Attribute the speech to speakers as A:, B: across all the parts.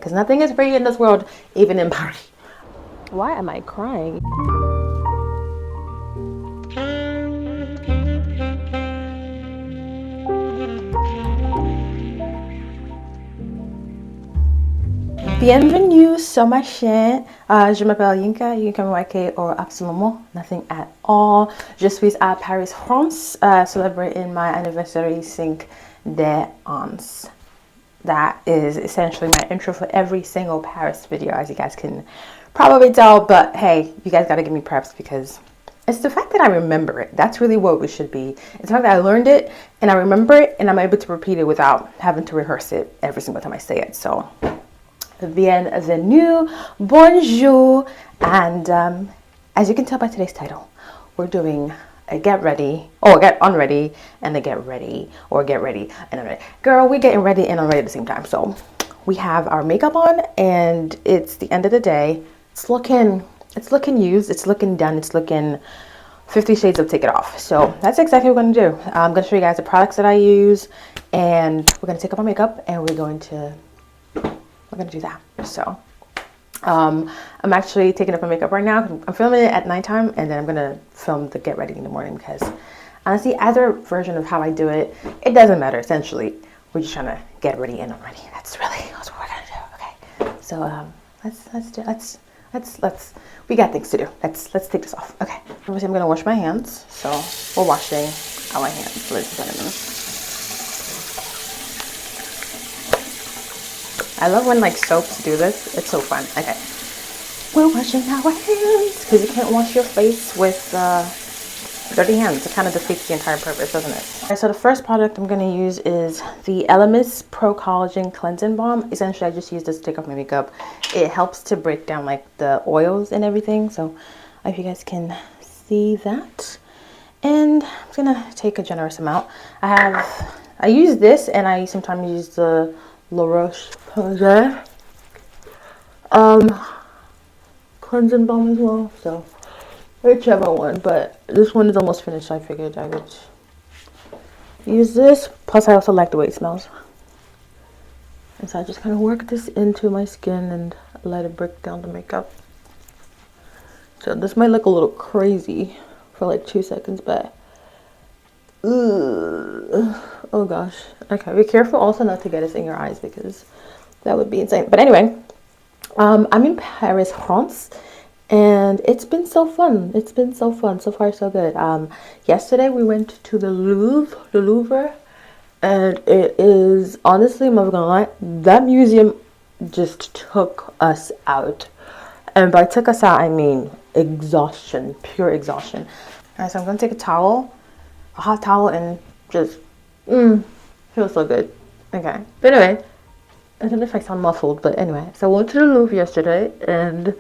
A: Because nothing is free in this world, even in Paris.
B: Why am I crying?
A: Bienvenue sur ma chaîne. Je m'appelle Yinka, Yinka Mwake, or absolument nothing at all. Je suis à Paris, France, celebrating my anniversary 5 ans. That is essentially my intro for every single Paris video, as you guys can probably tell. But hey, you guys gotta give me props because it's the fact that I remember it. That's really what it should be. It's the fact that I learned it and I remember it and I'm able to repeat it without having to rehearse it every single time I say it. So bienvenue, bonjour, and as you can tell by today's title, we're doing a get ready, or get unready, and a get ready, or get ready and unready. Girl, we're getting ready and unready at the same time. So we have our makeup on, and it's the end of the day. It's looking used, it's looking done, it's looking 50 shades of take it off. So that's exactly what we're gonna do. I'm gonna show you guys the products that I use, and we're gonna take off our makeup, and we're gonna do that. So I'm actually taking off my makeup right now. I'm filming it at nighttime, and then I'm gonna film the get ready in the morning, because honestly, either version of how I do it, it doesn't matter. Essentially, we're just trying to get ready and I'm ready. That's what we're gonna do. Okay, so let's we got things to do. Let's take this off. Okay, obviously I'm gonna wash my hands, so we're washing our hands, ladies and gentlemen. I love when like soaps do this. It's so fun. Okay, we're washing our hands because you can't wash your face with dirty hands. It kind of defeats the entire purpose, doesn't it? Okay, so the first product I'm going to use is the Elemis Pro Collagen Cleansing Balm. Essentially, I just use this to take off my makeup. It helps to break down like the oils and everything. So I hope you guys can see that. And I'm gonna take a generous amount. I use this, and I sometimes use the La Roche-Posay cleansing balm as well, so whichever one, but this one is almost finished, so I figured I would use this. Plus I also like the way it smells, and so I just kind of work this into my skin and let it break down the makeup. So this might look a little crazy for like 2 seconds, but oh gosh. Okay, be careful also not to get this in your eyes, because that would be insane. But anyway, I'm in Paris, France, and it's been so fun. It's been so fun. So far, so good. Yesterday we went to the Louvre, and it is, honestly, I'm not gonna lie, that museum just took us out. And by took us out, I mean exhaustion, pure exhaustion. All right, so I'm gonna take a hot towel, and just feels so good. Okay, but anyway, I don't know if I sound muffled, but anyway, so I went to the Louvre yesterday and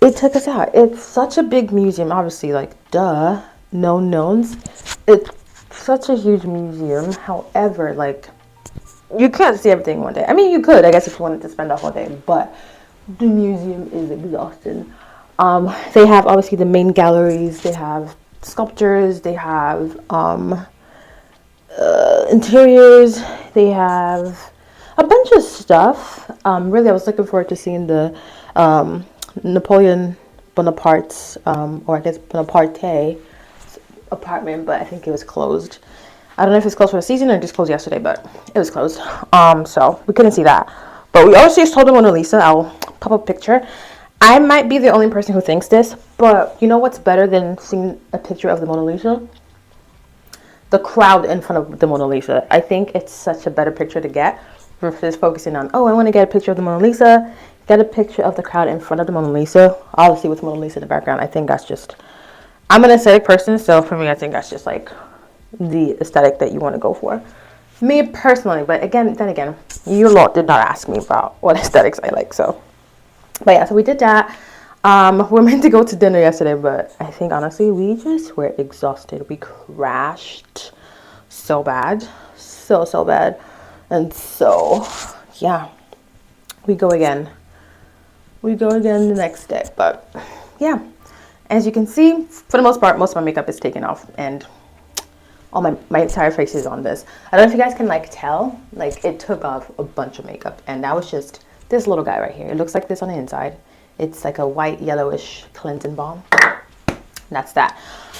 A: it took us out. It's such a big museum, obviously, like duh, no knowns. It's such a huge museum. However, like, you can't see everything one day. I mean, you could, I guess, if you wanted to spend a whole day, but the museum is exhausting. They have obviously the main galleries, they have sculptures, they have interiors, they have a bunch of stuff. Really, I was looking forward to seeing the Napoleon Bonaparte's, or I guess Bonaparte apartment, but I think it was closed. I don't know if it's closed for the season or just closed yesterday, but it was closed. So we couldn't see that. But we also saw the Mona Lisa. I'll pop a picture. I might be the only person who thinks this, but you know what's better than seeing a picture of the Mona Lisa? The crowd in front of the Mona Lisa. I think it's such a better picture to get versus focusing on, oh, I want to get a picture of the Mona Lisa. Get a picture of the crowd in front of the Mona Lisa. Obviously with Mona Lisa in the background. I think that's just, I'm an aesthetic person, so for me, I think that's just like the aesthetic that you want to go for. Me personally, but then again, you lot did not ask me about what aesthetics I like, so. But yeah, so we did that. We were meant to go to dinner yesterday, but I think honestly we just were exhausted. We crashed so bad, so bad, and so yeah, we go again the next day. But yeah, as you can see, for the most part, most of my makeup is taken off, and all my entire face is on this. I don't know if you guys can like tell, like it took off a bunch of makeup, and that was just this little guy right here. It looks like this on the inside. It's like a white yellowish cleansing balm. And that's that.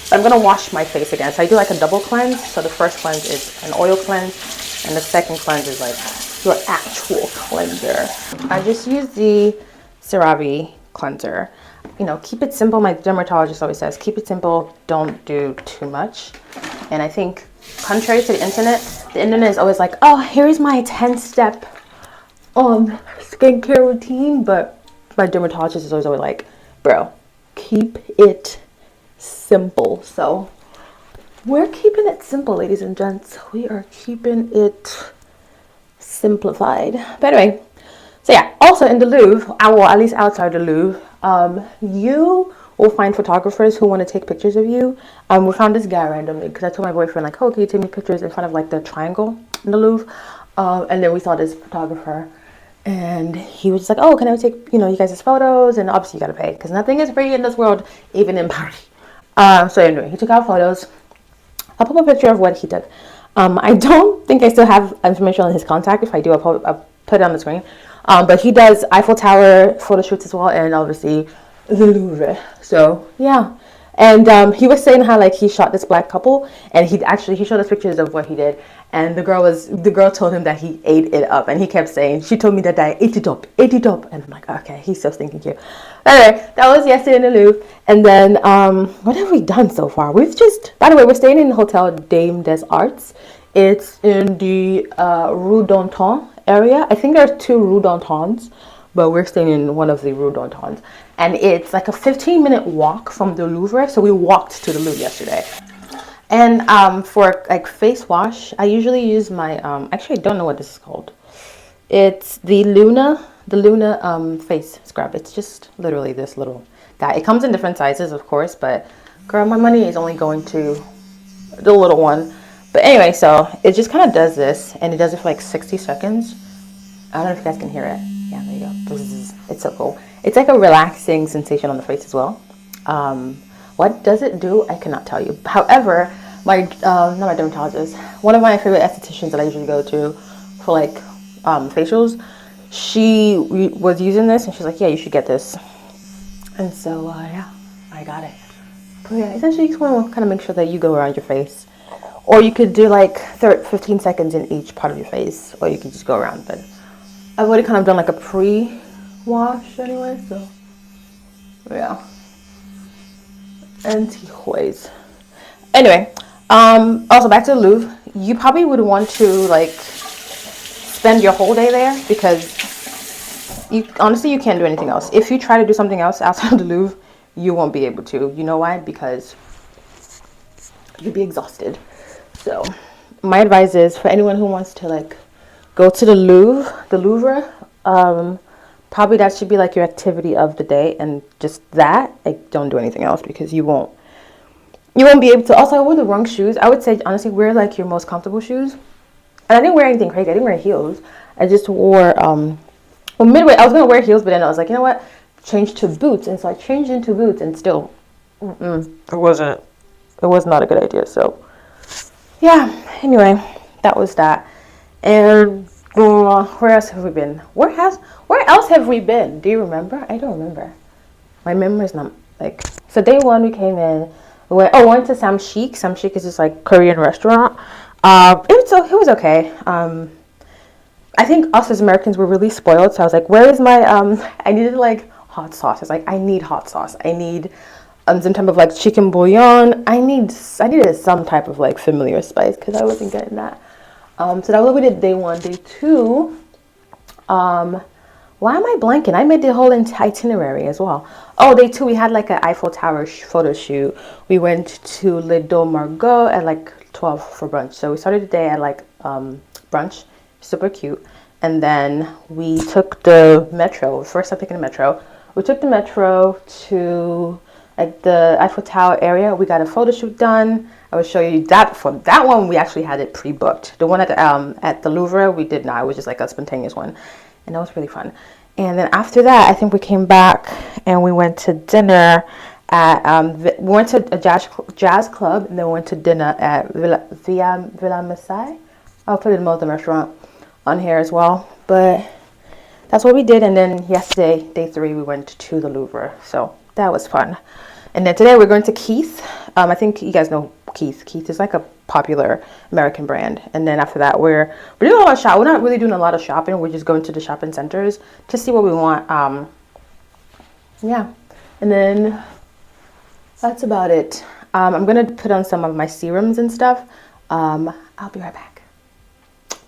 A: But I'm gonna wash my face again. So I do like a double cleanse. So the first cleanse is an oil cleanse, and the second cleanse is like your actual cleanser. I just use the CeraVe cleanser. You know, keep it simple. My dermatologist always says, keep it simple, don't do too much. And I think contrary to the internet is always like, oh, here's my 10-step skincare routine. But my dermatologist is always like, bro, keep it simple. So we're keeping it simple, ladies and gents. We are keeping it simplified. But anyway, so yeah, also in the Louvre, well, at least outside the Louvre, you will find photographers who want to take pictures of you. We found this guy randomly because I told my boyfriend like, oh, can you take me pictures in front of like the triangle in the Louvre? And then we saw this photographer, and he was just like, oh, can I take, you guys' photos? And obviously you gotta pay because nothing is free in this world, even in Paris. So anyway, he took out photos. I'll put a picture of what he took. I don't think I still have information on his contact. If I do, I'll put it on the screen. But he does Eiffel Tower photo shoots as well, and obviously the Louvre. So yeah, and he was saying how like he shot this black couple, and he showed us pictures of what he did, and the girl told him that he ate it up, and he kept saying, she told me that I ate it up, and I'm like, okay, he's so stinking cute. Anyway, that was yesterday in the Louvre, and then what have we done so far? By the way, we're staying in the Hotel Dame des Arts. It's in the Rue d'Antin area. I think there are 2 Rue d'Antins, but we're staying in one of the Rue d'Antins. And it's like a 15-minute walk from the Louvre. So we walked to the Louvre yesterday. And for like face wash, I usually use my, actually I don't know what this is called. It's the Luna face scrub. It's just literally this little guy. It comes in different sizes, of course, but girl, my money is only going to the little one. But anyway, so it just kind of does this, and it does it for like 60 seconds. I don't know if you guys can hear it. Yeah, there you go. It's so cool. It's like a relaxing sensation on the face as well. What does it do? I cannot tell you. However, not my dermatologist, one of my favorite estheticians that I usually go to for like facials, she was using this, and she's like, yeah, you should get this. And so yeah, I got it. But yeah, essentially you just want to kind of make sure that you go around your face. Or you could do like 15 seconds in each part of your face, or you could just go around. But I've already kind of done like a pre-wash anyway, so yeah. Anti-ways. Anyway, also back to the Louvre. You probably would want to like spend your whole day there because honestly you can't do anything else. If you try to do something else outside of the Louvre, you won't be able to. You know why? Because you'll be exhausted. So my advice is for anyone who wants to like go to the Louvre, probably that should be like your activity of the day, and just that, like, don't do anything else because you won't be able to. Also, I wore the wrong shoes. I would say honestly, wear like your most comfortable shoes. And I didn't wear anything crazy. I didn't wear heels. I just wore well, midway I was gonna wear heels, but then I was like, you know what, change to boots. And so I changed into boots, and still it was not a good idea. So yeah, anyway, that was that. And where else have we been? Where else have we been? Do you remember? I don't remember. My memory's not like. So day one we came in. We went to Samshik. Samshik is this like Korean restaurant. It was okay. I think us as Americans were really spoiled. So I was like, where is my I needed like hot sauce. I was like, I need hot sauce. I need some type of like chicken bouillon. I needed some type of like familiar spice because I wasn't getting that. So that was what we did day one. Day two, why am I blanking? I made the whole itinerary as well. Oh, day two, we had like an Eiffel Tower photo shoot. We went to Le Dos Margot at like 12 for brunch. So we started the day at like brunch, super cute. And then we took the metro. First I'm taking the metro. We took the metro to like the Eiffel Tower area. We got a photo shoot done. I will show you that. For that one, we actually had it pre-booked. The one at the Louvre, we did not. It was just like a spontaneous one, and that was really fun. And then after that, I think we came back and we went to dinner at we went to a jazz club, and then we went to dinner at Villa Masai. I'll put the restaurant on here as well. But that's what we did. And then yesterday, day 3, we went to the Louvre. So that was fun. And then today we're going to Keith. I think you guys know Keith. Keith is like a popular American brand. And then after that, we're doing a lot of shopping. We're not really doing a lot of shopping. We're just going to the shopping centers to see what we want. Yeah. And then that's about it. I'm going to put on some of my serums and stuff. I'll be right back.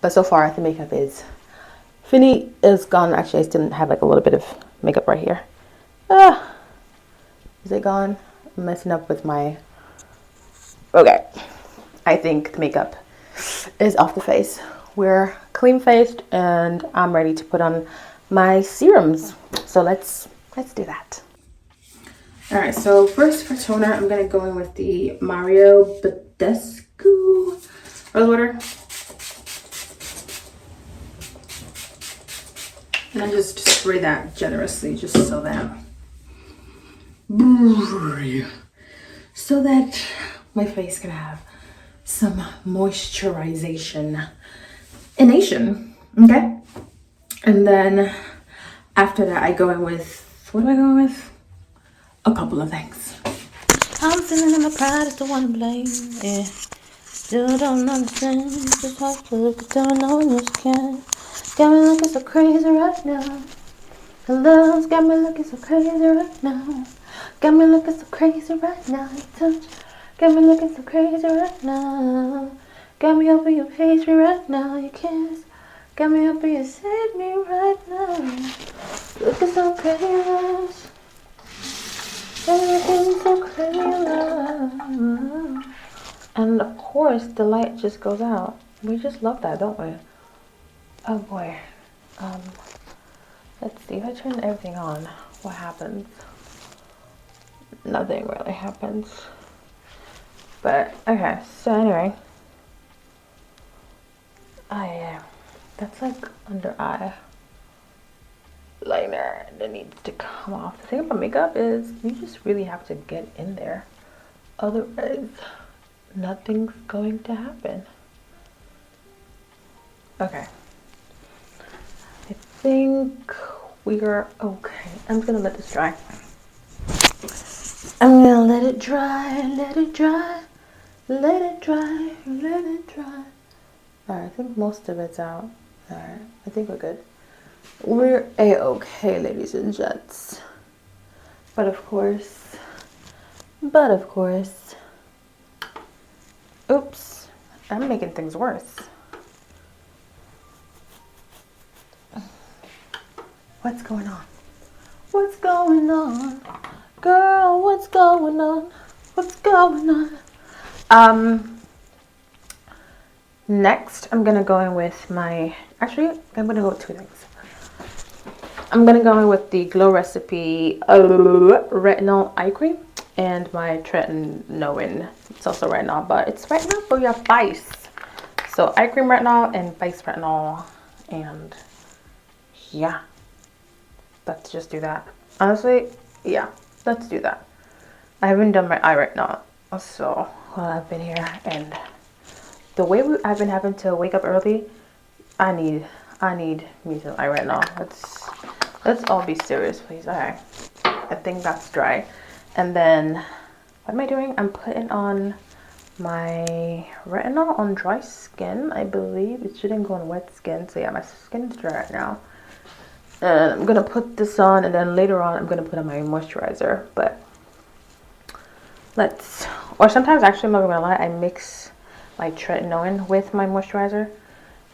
A: But so far, the makeup is Finny is gone. Actually, I still have like a little bit of makeup right here. Is it gone? I'm messing up with my... Okay. I think the makeup is off the face. We're clean faced and I'm ready to put on my serums. So let's do that. All right, so first for toner, I'm gonna go in with the Mario Badescu rose water. And I just spray that generously, just so that my face can have some moisturization ination. Okay, and then after that I go in with, what am I going with? A couple of things. I'm feeling in my pride is the one to blame. Yeah, still don't understand. Just have to look at down on your skin. Got me looking so crazy right now. The love's got me looking so crazy right now. Got me looking so crazy right now. Your touch got me looking so crazy right now. Got me up in your pastry right now. Your kiss got me up in your save me right now. Looking so crazy. Looking so crazy. And of course the light just goes out. We just love that, don't we? Oh boy. Let's see, if I turn everything on, what happens? Nothing really happens. But, okay, so anyway. Oh yeah, that's like under eye liner that needs to come off. The thing about makeup is you just really have to get in there. Otherwise, nothing's going to happen. Okay. I think we are okay. I'm just gonna let this dry. I'm gonna let it dry, let it dry, let it dry, let it dry. Alright, I think most of it's out. Alright, I think we're good. We're a-okay, ladies and gents. But of course, oops, I'm making things worse. What's going on? What's going on? Girl, what's going on? What's going on? Next, I'm gonna go in with my, actually, I'm gonna go with 2 things. I'm gonna go in with the Glow Recipe Retinol Eye Cream and my Tretinoin. It's also retinol, but it's retinol for your face. So eye cream retinol and face retinol, and yeah, let's just do that. Honestly, yeah, let's do that. I haven't done my eye retinol, so while I've been here, and the way I've been having to wake up early, I need me some eye retinol. Let's all be serious, please. Okay, I think that's dry. And then what am I doing? I'm putting on my retinol on dry skin. I believe it shouldn't go on wet skin. So yeah, my skin's dry right now. And I'm gonna put this on, and then later on I'm gonna put on my moisturizer. But or sometimes actually, I'm not gonna lie, I mix my tretinoin with my moisturizer,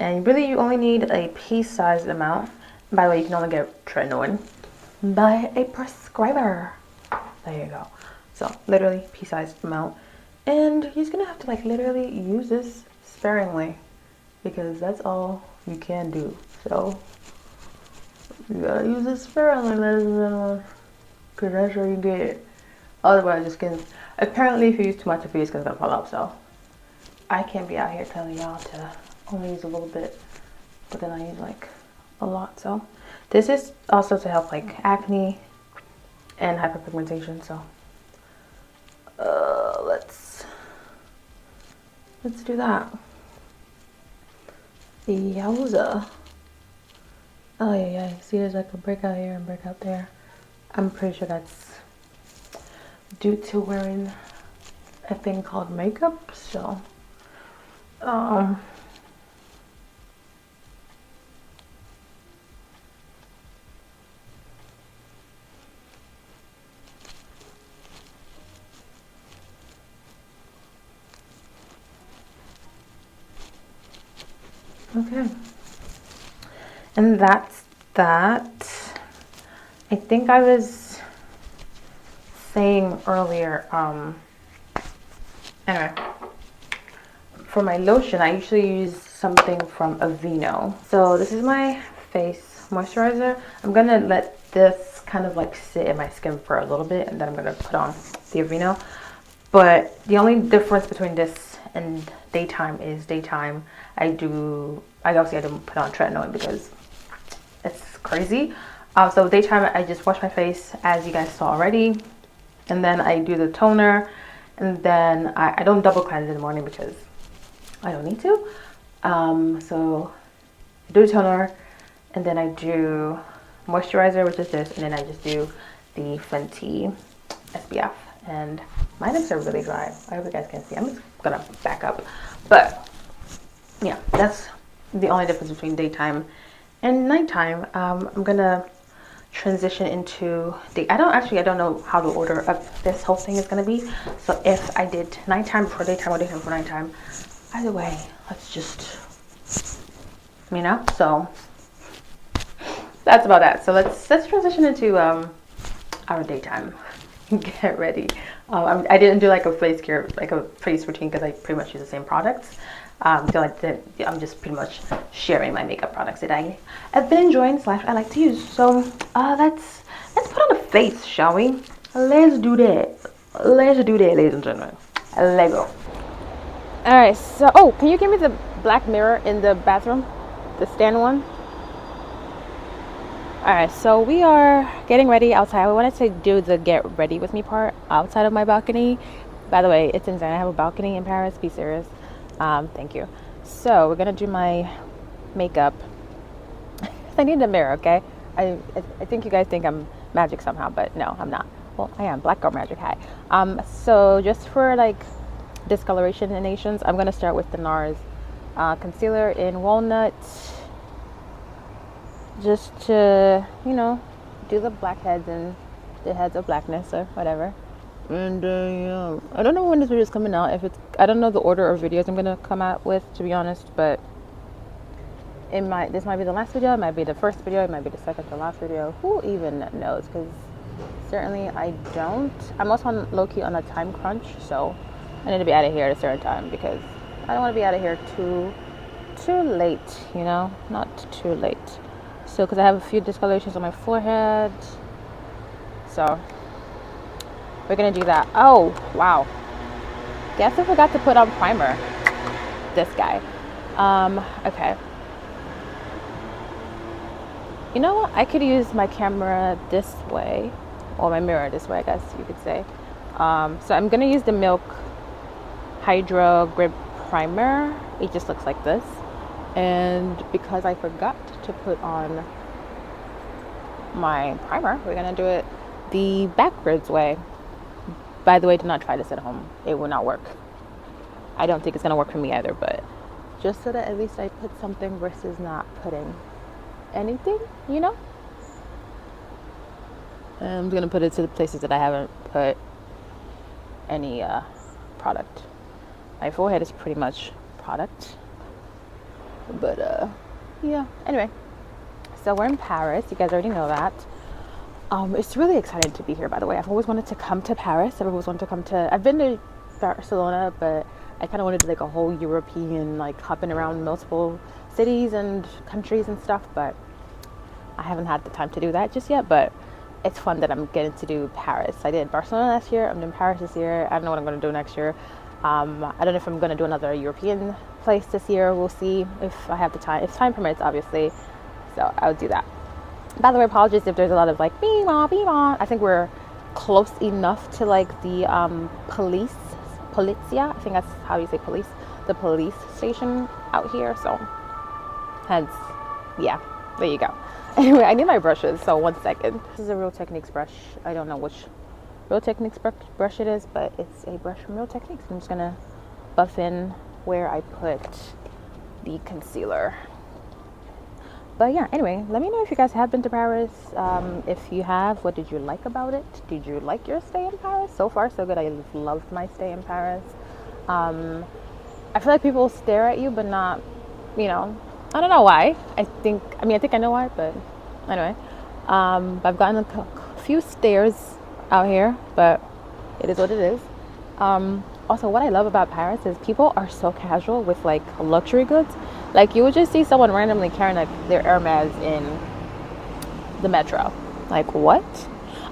A: and really you only need a pea-sized amount. By the way, you can only get tretinoin by a prescriber. There you go. So literally pea-sized amount, and you're just gonna have to like literally use this sparingly, because that's all you can do. So you gotta use this sparingly, ladies and gentlemen, because that's how you get it. Otherwise your skin, apparently if you use too much of it, your skin's gonna fall out. So I can't be out here telling y'all to only use a little bit, but then I use like a lot. So this is also to help like acne and hyperpigmentation. So let's do that. Yowza. Oh yeah, yeah. See, there's like a breakout here and breakout there. I'm pretty sure that's due to wearing a thing called makeup. So, um, okay. And that's that. I think I was saying earlier, anyway, for my lotion, I usually use something from Aveeno. So this is my face moisturizer. I'm gonna let this kind of like sit in my skin for a little bit, and then I'm gonna put on the Aveeno. But the only difference between this and daytime is daytime I obviously I don't put on tretinoin because it's crazy. So daytime I just wash my face as you guys saw already, and then I do the toner, and then I don't double cleanse in the morning because I don't need to. So I do the toner, and then I do moisturizer, which is this, and then I just do the Fenty SPF. And my lips are really dry. I hope you guys can see. I'm just gonna back up, but yeah, that's the only difference between daytime and nighttime. I'm gonna transition into I don't know how the order of this whole thing is gonna be. So if I did nighttime before daytime or daytime before nighttime, either way, let's just, so that's about that. So let's transition into our daytime. Get ready. I didn't do like a face care, like a face routine, because I pretty much use the same products. So I'm just pretty much sharing my makeup products that I've been enjoying / I like to use. So let's put on a face, shall we? Let's do that. Let's do that, ladies and gentlemen. Let's go.
B: All right. So, oh, can you give me the black mirror in the bathroom, the stand one? All right. So we are getting ready outside. I wanted to do the get ready with me part outside of my balcony. By the way, it's insane. I have a balcony in Paris. Be serious. Thank you. So we're gonna do my makeup. I need a mirror, okay? I think you guys think I'm magic somehow, but no, I'm not. Well, I am black girl magic. Hi. So just for like discoloration nations, I'm gonna start with the NARS concealer in walnut, just to do the blackheads and the heads of blackness or whatever. And yeah, I don't know when this video is coming out. I don't know the order of videos I'm gonna come out with, to be honest, but this might be the last video, it might be the first video, it might be the second to last video. Who even knows? Because certainly I don't. I'm also on low-key on a time crunch, so I need to be out of here at a certain time because I don't want to be out of here too late, not too late. So because I have a few discolorations on my forehead, so we're gonna do that. Oh wow, guess I forgot to put on primer. This guy. Okay. You know what? I could use my camera this way, or my mirror this way, I guess you could say. So I'm gonna use the Milk Hydro Grip Primer. It just looks like this. And because I forgot to put on my primer, we're gonna do it the backwards way. By the way, do not try this at home. It will not work. I don't think it's gonna work for me either, but just so that at least I put something versus not putting anything, I'm gonna put it to the places that I haven't put any product. My forehead is pretty much product, but yeah, anyway, so we're in Paris. You guys already know that. It's really exciting to be here, by the way. I've always wanted to come to Paris. I've been to Barcelona, but I kind of wanted to like a whole European, like hopping around multiple cities and countries and stuff, but I haven't had the time to do that just yet. But it's fun that I'm getting to do Paris. I did Barcelona last year. I'm doing Paris this year. I don't know what I'm going to do next year. I don't know if I'm going to do another European place this year. We'll see if I have the time. If time permits, obviously. So I'll do that. By the way, apologies if there's a lot of like bee-wah, bee-wah. I think we're close enough to like the Polizia. I think that's how you say police. The police station out here. So hence, yeah, there you go. Anyway, I need my brushes, so 1 second. This is a Real Techniques brush. I don't know which Real Techniques brush it is, but it's a brush from Real Techniques. I'm just gonna buff in where I put the concealer. But yeah, anyway, let me know if you guys have been to Paris. If you have, what did you like about it? Did you like your stay in Paris? So far, so good. I loved my stay in Paris. I feel like people stare at you, but not, I don't know why. I think I know why, but anyway. I've gotten a few stares out here, but it is what it is. Also, what I love about Paris is people are so casual with like luxury goods. Like you would just see someone randomly carrying like their Hermes in the metro. Like what?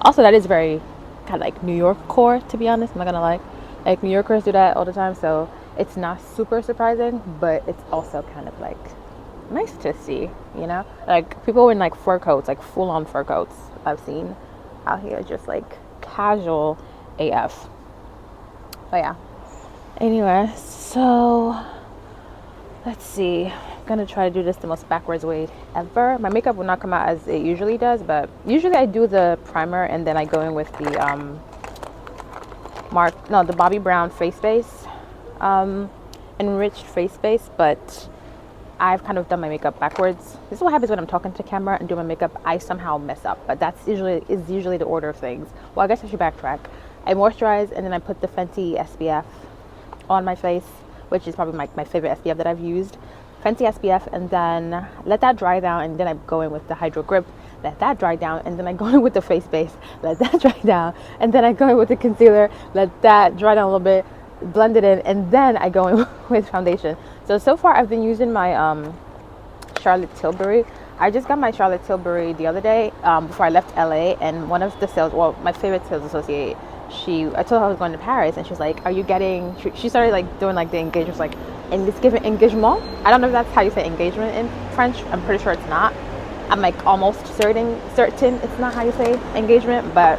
B: Also, that is very kind of like New York core, to be honest. I'm not gonna lie. Like New Yorkers do that all the time, so it's not super surprising, but it's also kind of like nice to see, like people in like fur coats, like full-on fur coats I've seen out here, just like casual AF. But yeah, anyway, so let's see. I'm gonna try to do this the most backwards way ever. My makeup will not come out as it usually does, but usually I do the primer and then I go in with the the Bobbi Brown face base, enriched face base, but I've kind of done my makeup backwards. This is what happens when I'm talking to camera and do my makeup. I somehow mess up, but that's usually the order of things. Well, I guess I should backtrack. I moisturize and then I put the Fenty SPF on my face, which is probably my favorite SPF that I've used. Fenty SPF, and then let that dry down, and then I go in with the Hydro Grip. Let that dry down, and then I go in with the face base. Let that dry down, and then I go in with the concealer. Let that dry down a little bit, blend it in, and then I go in with foundation. So far I've been using my Charlotte Tilbury. I just got my Charlotte Tilbury the other day before I left LA, and one of the my favorite sales associate, I told her I was going to Paris, and she's like, are you getting, she started like doing like the engagement, like, and it's given engagement. I don't know if that's how you say engagement in French. I'm pretty sure it's not. I'm like almost certain it's not how you say engagement, but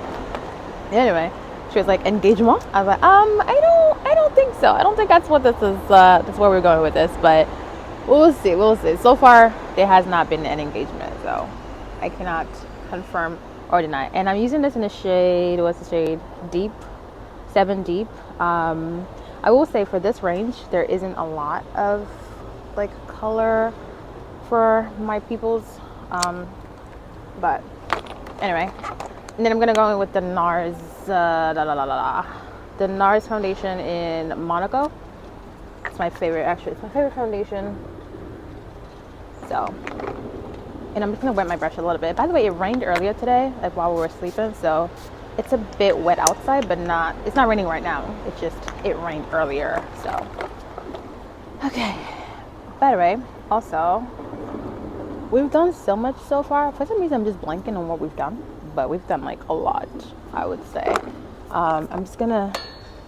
B: anyway, she was like, engagement? I was like, I don't think so. I don't think that's what this is, that's where we're going with this, but we'll see. So far, there has not been an engagement, so I cannot confirm or deny. And I'm using this in the shade, what's the shade? Deep, 7 Deep. I will say for this range, there isn't a lot of like color for my peoples, but anyway. And then I'm gonna go in with the NARS, the NARS foundation in Monaco. It's my favorite, actually. It's my favorite foundation. So, and I'm just gonna wet my brush a little bit. By the way, it rained earlier today, like while we were sleeping, so it's a bit wet outside, but it's not raining right now. It's just, it rained earlier, so. Okay, by the way, also, we've done so much so far. For some reason, I'm just blanking on what we've done, but we've done like a lot, I would say. I'm just gonna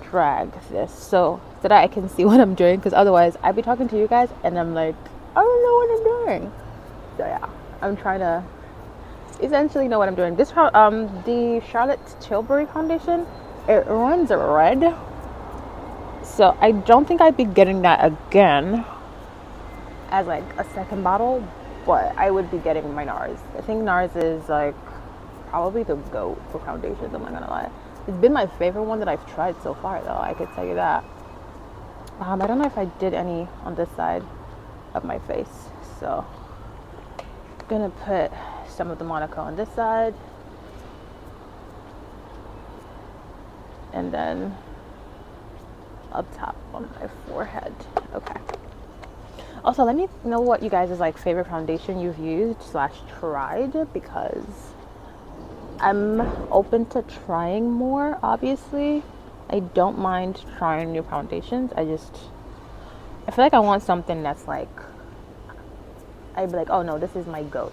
B: drag this so that I can see what I'm doing, because otherwise I'd be talking to you guys and I'm like, I don't know what I'm doing. So yeah, I'm trying to essentially know what I'm doing. This the Charlotte Tilbury foundation, it runs red, so I don't think I'd be getting that again as like a second bottle, but I would be getting my NARS. I think NARS is like probably the GOAT for foundations, I'm not gonna lie. It's been my favorite one that I've tried so far, though, I could tell you that. I don't know if I did any on this side of my face, so I'm gonna put some of the Monaco on this side, and then up top on my forehead. Okay. Also, let me know what you guys' like favorite foundation you've used / tried, because I'm open to trying more, obviously. I don't mind trying new foundations. I feel like I want something that's like, I'd be like, oh no, this is my GOAT,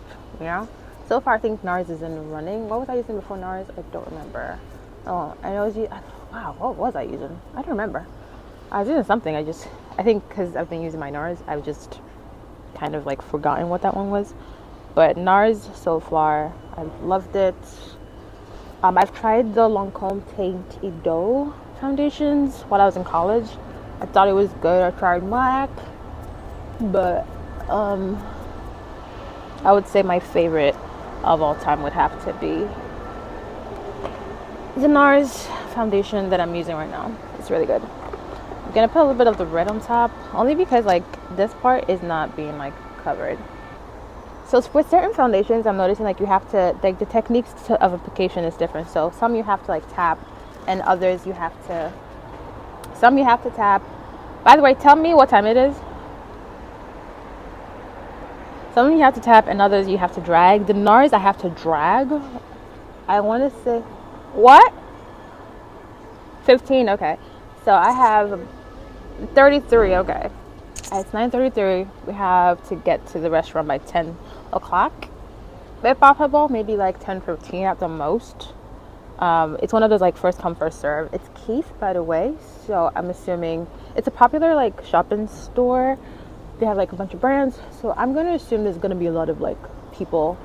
B: So far, I think NARS is in the running. What was I using before NARS? I don't remember. Oh, wow, what was I using? I don't remember. I was using something. I think because I've been using my NARS, I've just kind of like forgotten what that one was. But NARS so far, I've loved it. I've tried the Lancome Teint Eau foundations while I was in college. I thought it was good. I tried MAC, but I would say my favorite of all time would have to be the NARS foundation that I'm using right now. It's really good. I'm gonna put a little bit of the red on top, only because like this part is not being like covered. So with certain foundations, I'm noticing like you have to, like the techniques of application is different. So some you have to like tap, and others you have to, some you have to tap. By the way, tell me what time it is. Some you have to tap, and others you have to drag. The NARS I have to drag. I want to say, what? 15, okay. So I have 33, okay. It's 9:33. We have to get to the restaurant by 10 o'clock. If possible, maybe like 10:15 at the most. It's one of those like first come first serve. It's Keith, by the way. So I'm assuming it's a popular like shopping store. They have like a bunch of brands. So I'm gonna assume there's gonna be a lot of like people,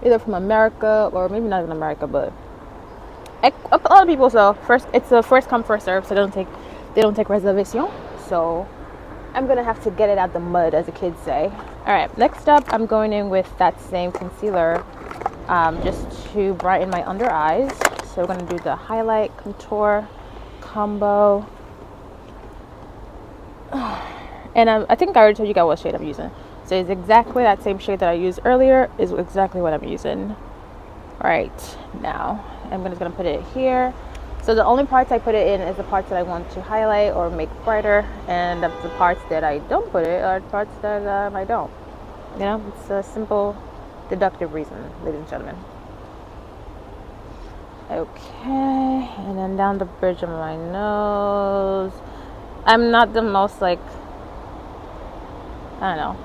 B: either from America or maybe not in America, but a lot of people. So it's a first come first serve. So they don't take reservation. So I'm gonna have to get it out the mud, as the kids say. All right, next up, I'm going in with that same concealer, just to brighten my under eyes. So we're gonna do the highlight contour combo, and I think I already told you guys what shade I'm using. So it's exactly that same shade that I used earlier. Is exactly what I'm using right now. I'm just gonna put it here. So the only parts I put it in is the parts that I want to highlight or make brighter, and the parts that I don't put it are parts that I don't. You know, it's a simple deductive reason, ladies and gentlemen. Okay, and then down the bridge of my nose. I'm not the most like, I don't know,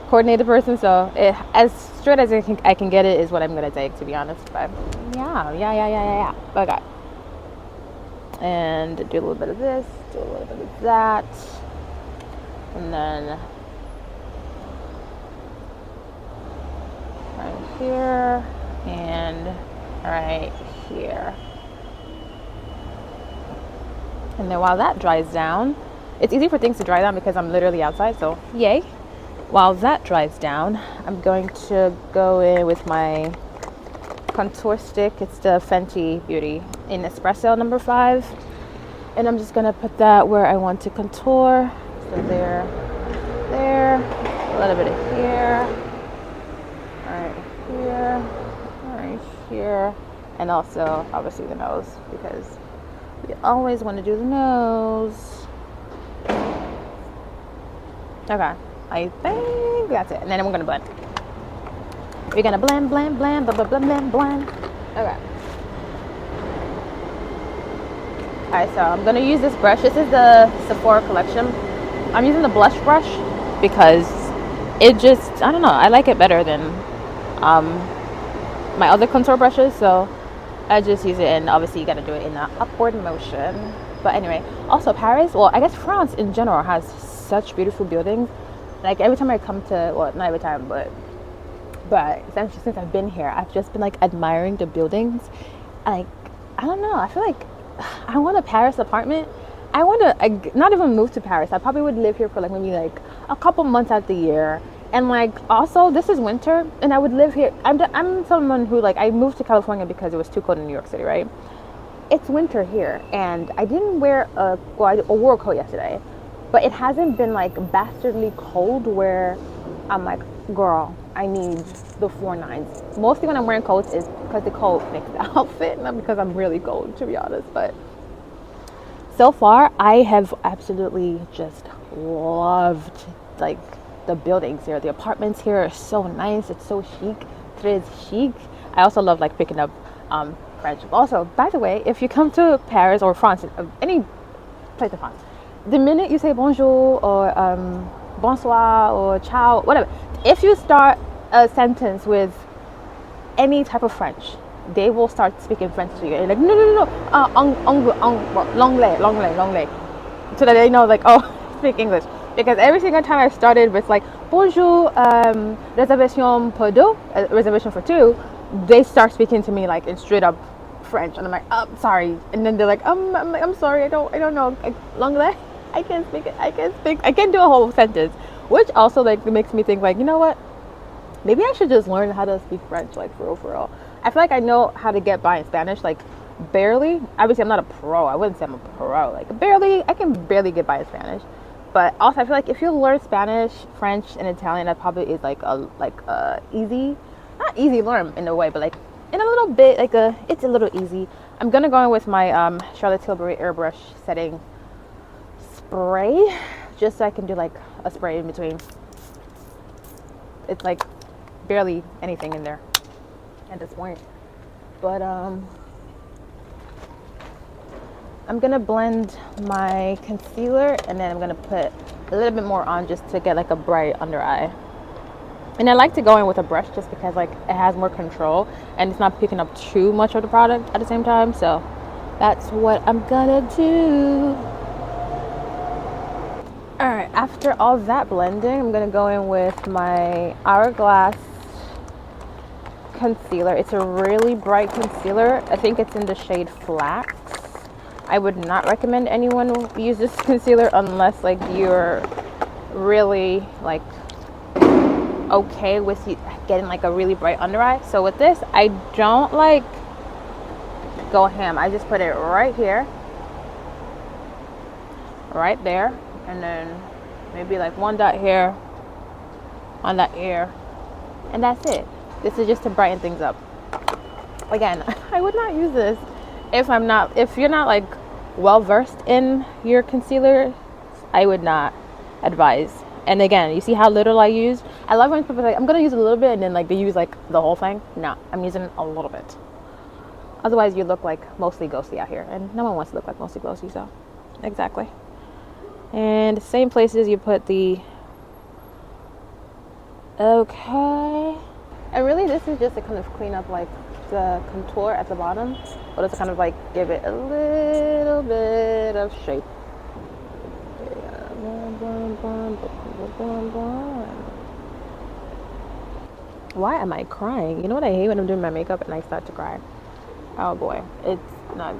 B: coordinated person, so as straight as I can get it is what I'm gonna take, to be honest. But yeah. Okay. And do a little bit of this, do a little bit of that, and then right here and right here. And then while that dries down, it's easy for things to dry down because I'm literally outside, so yay. While that dries down, I'm going to go in with my contour stick. It's the Fenty Beauty in Espresso number 5. And I'm just going to put that where I want to contour. So there, a little bit of here, right here, and also obviously the nose, because we always want to do the nose. Okay. I think that's it. And then we're going to blend. We're going to blend. Okay. Alright, so I'm going to use this brush. This is the Sephora collection. I'm using the blush brush because it just, I don't know, I like it better than my other contour brushes. So I just use it, and obviously you got to do it in an upward motion. But anyway, also Paris, well, I guess France in general has such beautiful buildings. Like every time I come to, well, not every time, but since I've been here, I've just been like admiring the buildings. Like, I don't know, I feel like I want a Paris apartment. I want to not even move to Paris. I probably would live here for like maybe like a couple months out the year. And like also this is winter, and I would live here. I'm someone who, like, I moved to California because it was too cold in New York City, right? It's winter here, and I didn't wear I wore a coat yesterday. But it hasn't been like bastardly cold where I'm like, girl, I need the 4 9s. Mostly when I'm wearing coats is because the coat makes the outfit, not because I'm really cold, to be honest. But so far, I have absolutely just loved like the buildings here. The apartments here are so nice. It's so chic. Très chic. I also love like picking up French. Also, by the way, if you come to Paris or France, any place in France, the minute you say bonjour or bonsoir or ciao, whatever, if you start a sentence with any type of French, they will start speaking French to you. And like, no, l'anglais, so that they know, like, oh, speak English. Because every single time I started with like bonjour, réservation pour deux, reservation for 2, they start speaking to me like in straight up French, and I'm like, oh, sorry. And then they're like, I'm sorry, I don't know l'anglais. I can't do a whole sentence, which also like makes me think like, you know what? Maybe I should just learn how to speak French, like for real, for real. I feel like I know how to get by in Spanish, like barely. Obviously, I'm not a pro. I wouldn't say I'm a pro. Like barely, I can barely get by in Spanish. But also, I feel like if you learn Spanish, French, and Italian, that probably is like a easy, not easy learn in a way, but like in a little bit, it's a little easy. I'm gonna go in with my Charlotte Tilbury airbrush setting spray, just so I can do like a spray in between. It's like barely anything in there at this point, but I'm gonna blend my concealer, and then I'm gonna put a little bit more on just to get like a bright under eye. And I like to go in with a brush just because like it has more control and it's not picking up too much of the product at the same time. So that's what I'm gonna do. All right, after all that blending, I'm gonna go in with my Hourglass concealer. It's a really bright concealer. I think it's in the shade Flax. I would not recommend anyone use this concealer unless like you're really like okay with getting like a really bright under eye. So with this, I don't like go ham. I just put it right here, right there, and then maybe like one dot here on that ear, and that's it. This is just to brighten things up. Again, I would not use this if you're not like well versed in your concealer. I would not advise. And again, you see how little I use? I love when people are like, I'm gonna use a little bit, and then like they use like the whole thing. No, I'm using a little bit. Otherwise you look like mostly ghosty out here, and no one wants to look like mostly ghosty, so exactly. And same places you put the okay. And really this is just to kind of clean up like the contour at the bottom, but it's kind of like give it a little bit of shape. Why am I crying? You know what I hate when I'm doing my makeup and I start to cry? Oh boy, it's not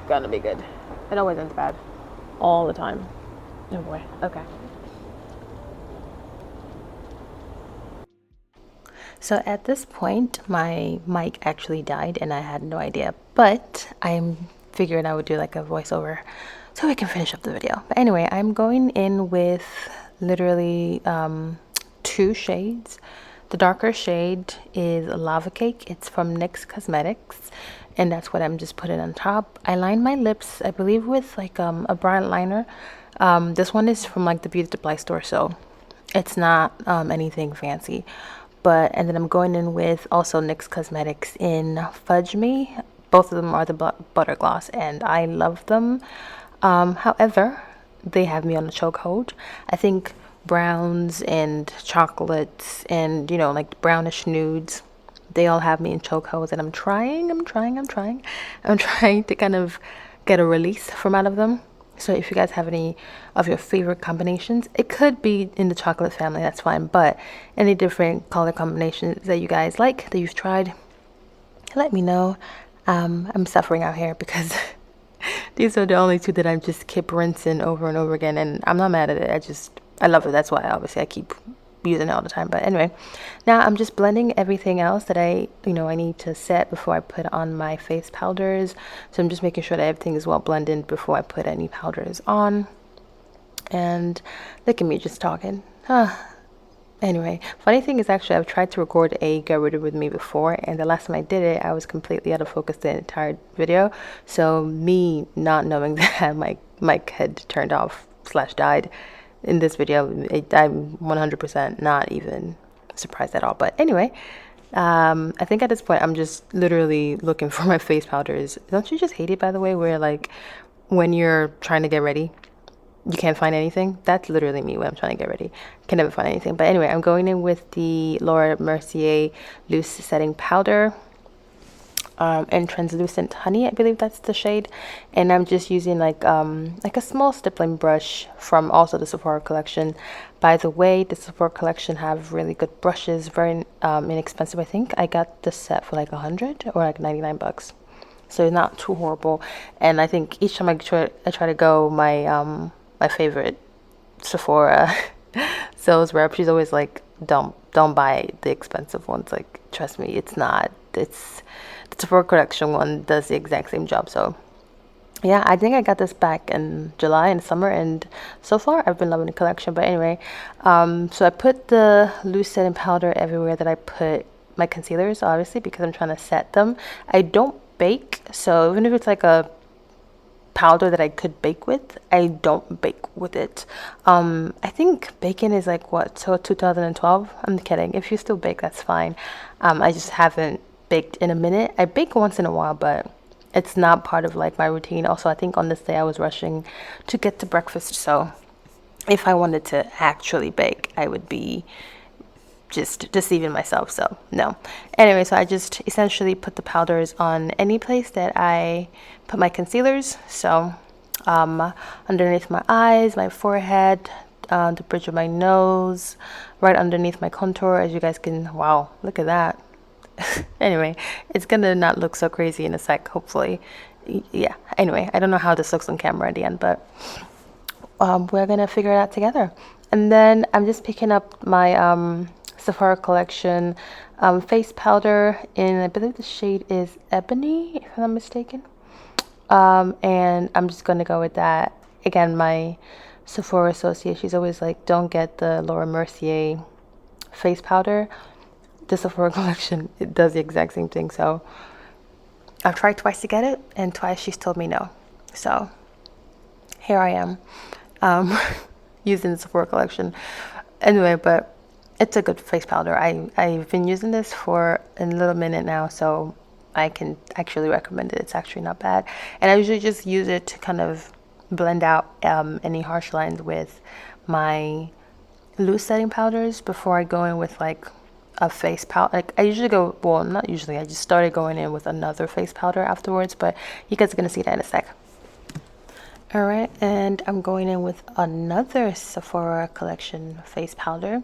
B: gonna be good. It always ends bad. All the time. Oh boy, okay.
A: So at this point, my mic actually died and I had no idea, but I'm figuring I would do like a voiceover so we can finish up the video. But anyway, I'm going in with literally 2 shades. The darker shade is Lava Cake. It's from NYX Cosmetics, and that's what I'm just putting on top. I lined my lips, I believe, with like a brown liner. This one is from like the Beauty Supply store, so it's not anything fancy. And then I'm going in with also NYX Cosmetics in Fudge Me. Both of them are the butter gloss, and I love them. However, they have me on a chokehold. I think browns and chocolates and, you know, like brownish nudes, they all have me in chokeholds, and I'm trying to kind of get a release from out of them. So if you guys have any of your favorite combinations, it could be in the chocolate family, that's fine, but any different color combinations that you guys like, that you've tried, let me know. I'm suffering out here because these are the only 2 that I just keep rinsing over and over again, and I'm not mad at it. I love it. That's why obviously I keep using it all the time. But anyway, now I'm just blending everything else that I need to set before I put on my face powders. So I'm just making sure that everything is well blended before I put any powders on. And look at me just talking. Anyway, funny thing is, actually I've tried to record a Get Ready With Me before, and the last time I did it, I was completely out of focus the entire video. So me not knowing that my mic had turned off / died in this video, I'm 100% not even surprised at all. But anyway, I think at this point I'm just literally looking for my face powders. Don't you just hate it, by the way, where like when you're trying to get ready, you can't find anything? That's literally me when I'm trying to get ready. Can never find anything. But anyway, I'm going in with the Laura Mercier Loose Setting Powder and Translucent Honey, I believe that's the shade. And I'm just using like a small stippling brush from also the Sephora collection. By the way, the Sephora collection have really good brushes, very inexpensive. I think I got the set for like 100 or like 99 bucks. So not too horrible. And I think each time I try to go, my my favorite Sephora sales rep, she's always like don't buy the expensive ones. Like, trust me, it's not. It's the Sephora collection one does the exact same job. So yeah, I think I got this back in July in summer, and so far I've been loving the collection. But anyway, so I put the loose setting powder everywhere that I put my concealers, obviously, because I'm trying to set them. I don't bake, so even if it's like a powder that I could bake with, I don't bake with it. I think baking is like what, so 2012? I'm kidding. If you still bake, that's fine. I just haven't baked in a minute. I bake once in a while, but it's not part of like my routine. Also, I think on this day I was rushing to get to breakfast, so if I wanted to actually bake, I would be just deceiving myself. So no. Anyway, so I just essentially put the powders on any place that I put my concealers. So underneath my eyes, my forehead, the bridge of my nose, right underneath my contour, as you guys can, wow, look at that. Anyway, it's gonna not look so crazy in a sec, hopefully. Yeah, anyway, I don't know how this looks on camera at the end, but we're gonna figure it out together. And then I'm just picking up my Sephora collection face powder in, I believe the shade is Ebony, if I'm not mistaken. And I'm just gonna go with that. Again, my Sephora associate, she's always like, don't get the Laura Mercier face powder. The Sephora collection, it does the exact same thing. So I've tried twice to get it, and twice she's told me no. So here I am, using the Sephora collection. Anyway, but it's a good face powder. I've been using this for a little minute now, so I can actually recommend it. It's actually not bad. And I usually just use it to kind of blend out any harsh lines with my loose setting powders before I go in with like a face powder. Like, I usually go, well, not usually, I just started going in with another face powder afterwards, but you guys are gonna see that in a sec. All right, and I'm going in with another Sephora collection face powder.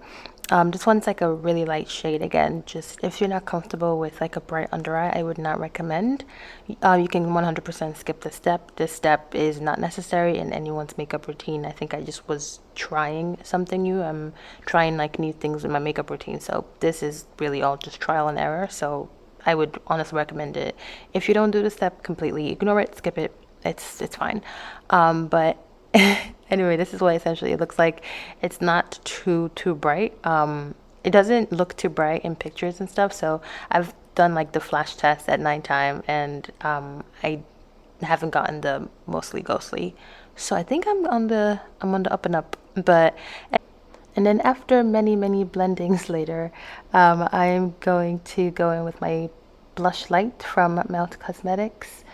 A: This one's like a really light shade. Again, just if you're not comfortable with like a bright under eye, I would not recommend. You can 100% skip this step. This step is not necessary in anyone's makeup routine. I think I just was trying something new. I'm trying like new things in my makeup routine. So this is really all just trial and error. So I would honestly recommend it. If you don't do the step, completely ignore it, skip it. It's fine. But anyway, this is what essentially it looks like. It's not too bright. It doesn't look too bright in pictures and stuff. So I've done like the flash test at nighttime, and I haven't gotten the mostly ghostly. So I think I'm on the up and up. And then after many blendings later, I am going to go in with my blush light from Melt Cosmetics.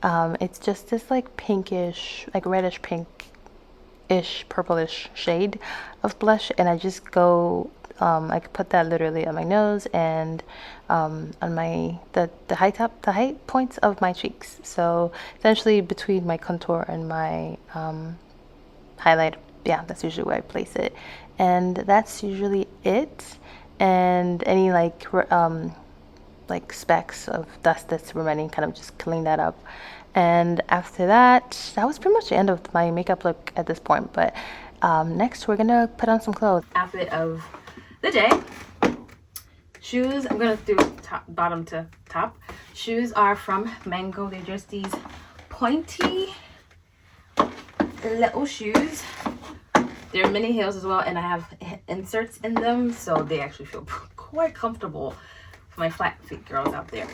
A: It's just this like pinkish, like reddish pink-ish, purplish shade of blush, and I just go, I could put that literally on my nose and on my the height points of my cheeks. So essentially between my contour and my highlight. Yeah, that's usually where I place it, and that's usually it. And any like specks of dust that's remaining, kind of just clean that up. And after that, that was pretty much the end of my makeup look at this point. But next we're gonna put on some clothes. Outfit of the day. Shoes, I'm gonna do bottom to top. Shoes are from Mango. They're just these pointy little shoes. They're mini heels as well, and I have inserts in them, so they actually feel quite comfortable for my flat feet girls out there.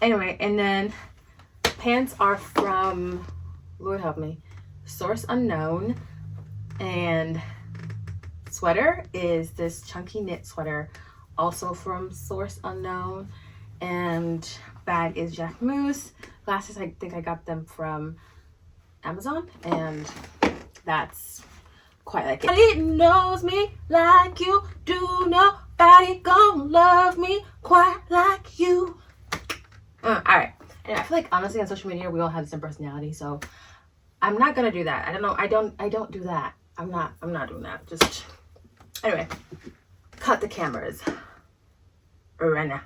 A: Anyway, and then pants are from, Lord help me, Source Unknown. And sweater is this chunky knit sweater, also from Source Unknown. And bag is Jacquemus. Glasses, I think I got them from Amazon, and that's quite like it. Nobody knows me like you do. Nobody gonna love me quite like you. All right. And I feel like honestly on social media we all have the same personality, so I'm not gonna do that. I don't know. I don't do that. I'm not doing that. Just anyway. Cut the cameras right now.